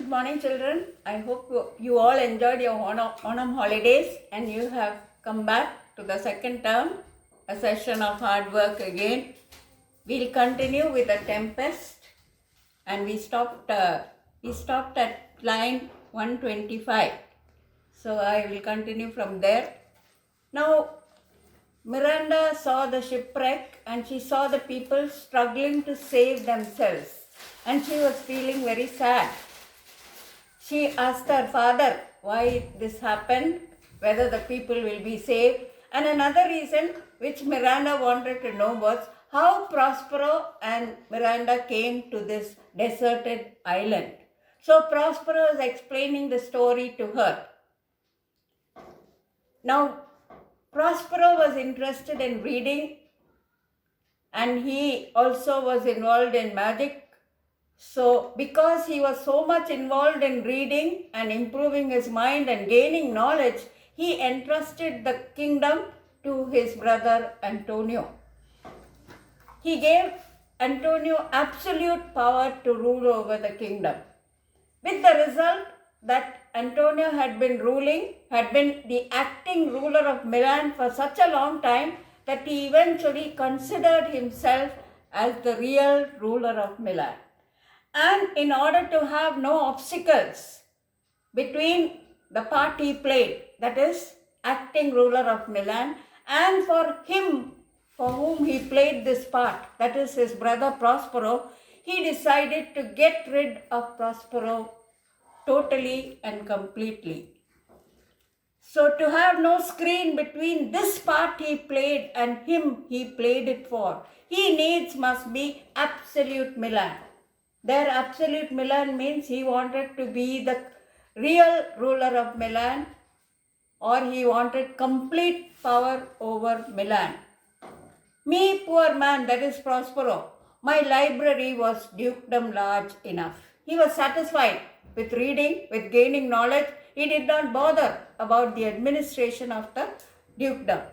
Good morning, children. I hope you all enjoyed your Onam holidays and you have come back to the second term, a session of hard work again. We'll continue with the Tempest, and we stopped at line 125. So I will continue from there. Now, Miranda saw the shipwreck and she saw the people struggling to save themselves, and she was feeling very sad. She asked her father why this happened, whether the people will be saved. And another reason which Miranda wanted to know was how Prospero and Miranda came to this deserted island. So Prospero is explaining the story to her. Now, Prospero was interested in reading, and he also was involved in magic. So, because he was so much involved in reading and improving his mind and gaining knowledge, he entrusted the kingdom to his brother Antonio. He gave Antonio absolute power to rule over the kingdom, with the result that Antonio had been the acting ruler of Milan for such a long time that he eventually considered himself as the real ruler of Milan. And in order to have no obstacles between the part he played, that is, acting ruler of Milan, and for him, for whom he played this part, that is his brother Prospero, he decided to get rid of Prospero totally and completely. So to have no screen between this part he played and him he played it for, he needs must be absolute Milan. Their absolute Milan means he wanted to be the real ruler of Milan, or he wanted complete power over Milan. Me, poor man, that is Prospero, my library was Dukedom large enough. He was satisfied with reading, with gaining knowledge. He did not bother about the administration of the Dukedom.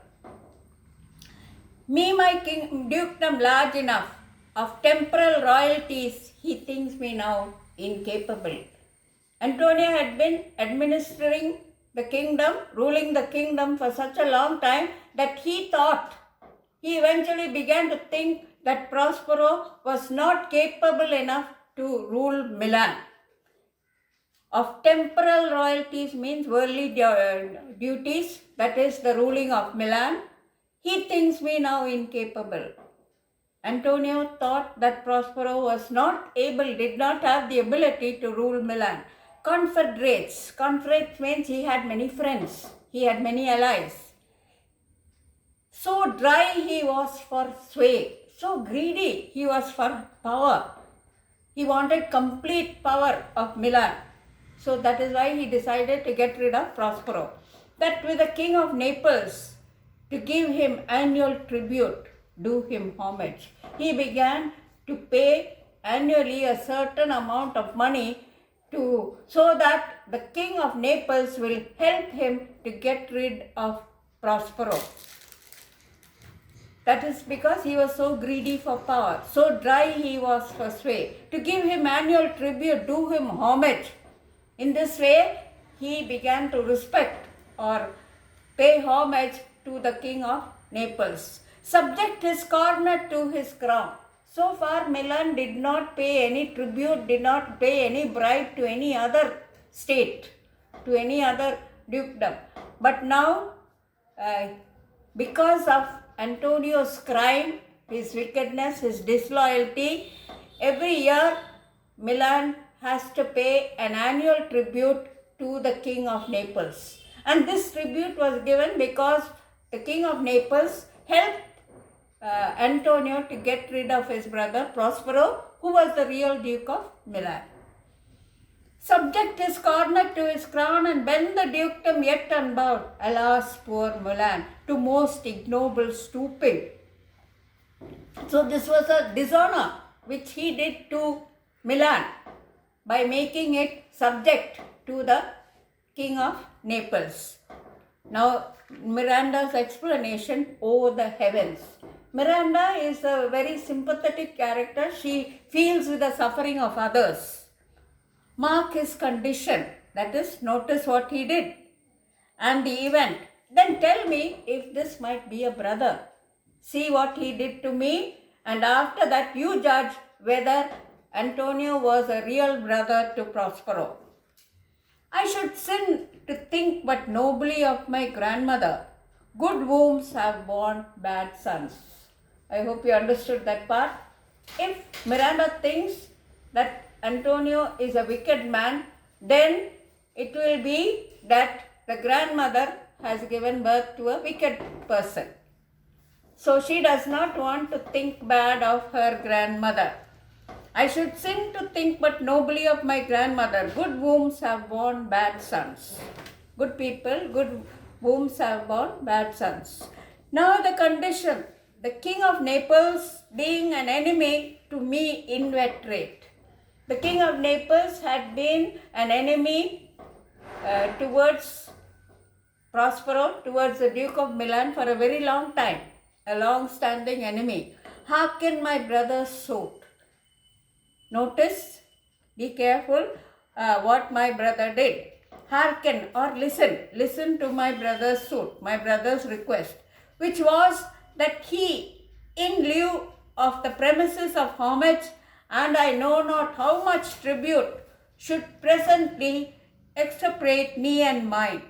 Me, my Dukedom large enough. Of temporal royalties, he thinks me now incapable. Antonio had been administering the kingdom, ruling the kingdom for such a long time that he eventually began to think that Prospero was not capable enough to rule Milan. Of temporal royalties means worldly duties, that is the ruling of Milan. He thinks me now incapable. Antonio thought that Prospero did not have the ability to rule Milan. Confederates means he had many friends, he had many allies. So dry he was for sway, so greedy he was for power. He wanted complete power of Milan. So that is why he decided to get rid of Prospero. That with the king of Naples, to give him annual tribute, do him homage. He began to pay annually a certain amount of money so that the king of Naples will help him to get rid of Prospero. That is because he was so greedy for power, so dry he was for sway. To give him annual tribute, do him homage. In this way, he began to respect or pay homage to the king of Naples. Subject his corner to his crown. So far, Milan did not pay any tribute, did not pay any bribe to any other state, to any other dukedom. But now, because of Antonio's crime, his wickedness, his disloyalty, every year Milan has to pay an annual tribute to the king of Naples. And this tribute was given because the king of Naples helped Antonio to get rid of his brother Prospero, who was the real Duke of Milan. Subject his corner to his crown and bend the dukedom yet unbowed. Alas, poor Milan, to most ignoble stooping. So this was a dishonor which he did to Milan by making it subject to the king of Naples. Now, Miranda's explanation, oh the heavens. Miranda is a very sympathetic character. She feels with the suffering of others. mark his condition. That is, notice what he did and the event. Then tell me if this might be a brother. See what he did to me, and after that you judge whether Antonio was a real brother to Prospero. I should sin to think but nobly of my grandmother. Good wombs have borne bad sons. I hope you understood that part. If Miranda thinks that Antonio is a wicked man, then it will be that the grandmother has given birth to a wicked person. So she does not want to think bad of her grandmother. I should sin to think but nobly of my grandmother. Good wombs have borne bad sons. Good people, good wombs have borne bad sons. Now the condition, the king of Naples being an enemy to me inveterate. The king of Naples had been an enemy towards Prospero, towards the Duke of Milan for a very long time, a long-standing enemy. Hearken my brother's suit. Notice, be careful what my brother did. Hearken or listen to my brother's suit, my brother's request, which was that he, in lieu of the premises of homage, and I know not how much tribute, should presently expropriate me and mine.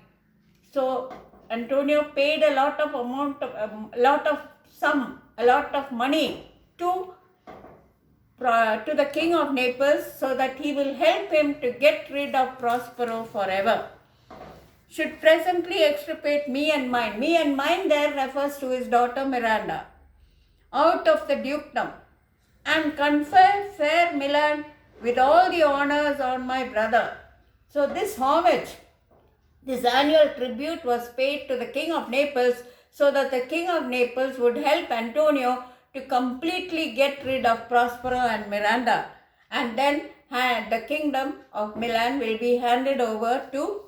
So Antonio paid a lot of money to the king of Naples so that he will help him to get rid of Prospero forever. Should presently extirpate me and mine. Me and mine there refers to his daughter Miranda. Out of the dukedom, and confer fair Milan with all the honors on my brother. So this homage, this annual tribute was paid to the king of Naples so that the king of Naples would help Antonio to completely get rid of Prospero and Miranda, and then the kingdom of Milan will be handed over to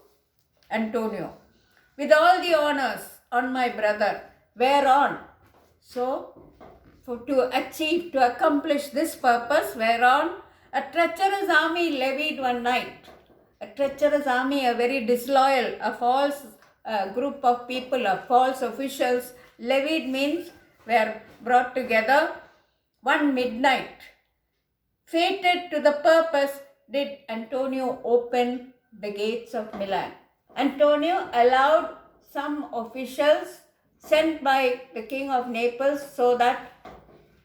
Antonio with all the honors on my brother, whereon, so to accomplish this purpose, whereon a treacherous army levied one night. A treacherous army, a very disloyal, a false group of people, a false officials, levied means were brought together one midnight. Fated to the purpose, did Antonio open the gates of Milan. Antonio allowed some officials sent by the king of Naples so that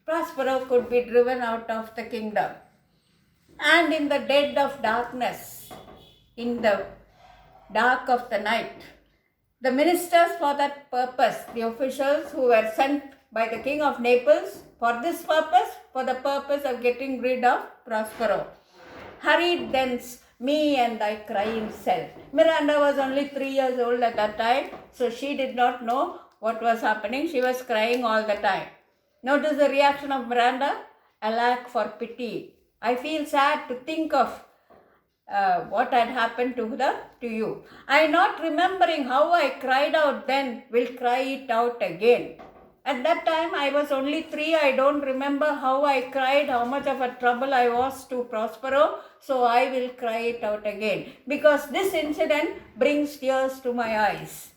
Prospero could be driven out of the kingdom. And in the dead of darkness, in the dark of the night, the ministers for that purpose, the officials who were sent by the king of Naples for this purpose, for the purpose of getting rid of Prospero, hurried thence me and thy crying self. Miranda was only 3 years old at that time, so she did not know what was happening. She was crying all the time. Notice the reaction of Miranda. Alack for pity. I feel sad to think of what had happened to you. I, not remembering how I cried out then, will cry it out again. At that time I was only 3. I don't remember how I cried, how much of a trouble I was to Prospero. So I will cry it out again, because this incident brings tears to my eyes.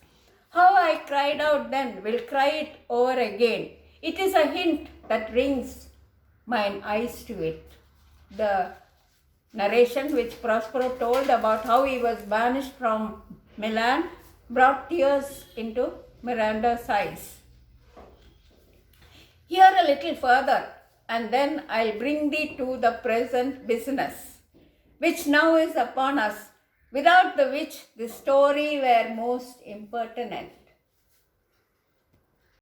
How I cried out then, will cry it over again. It is a hint that brings mine eyes to it. The narration which Prospero told about how he was banished from Milan brought tears into Miranda's eyes. Here a little further, and then I'll bring thee to the present business, which now is upon us, without the which the story were most impertinent.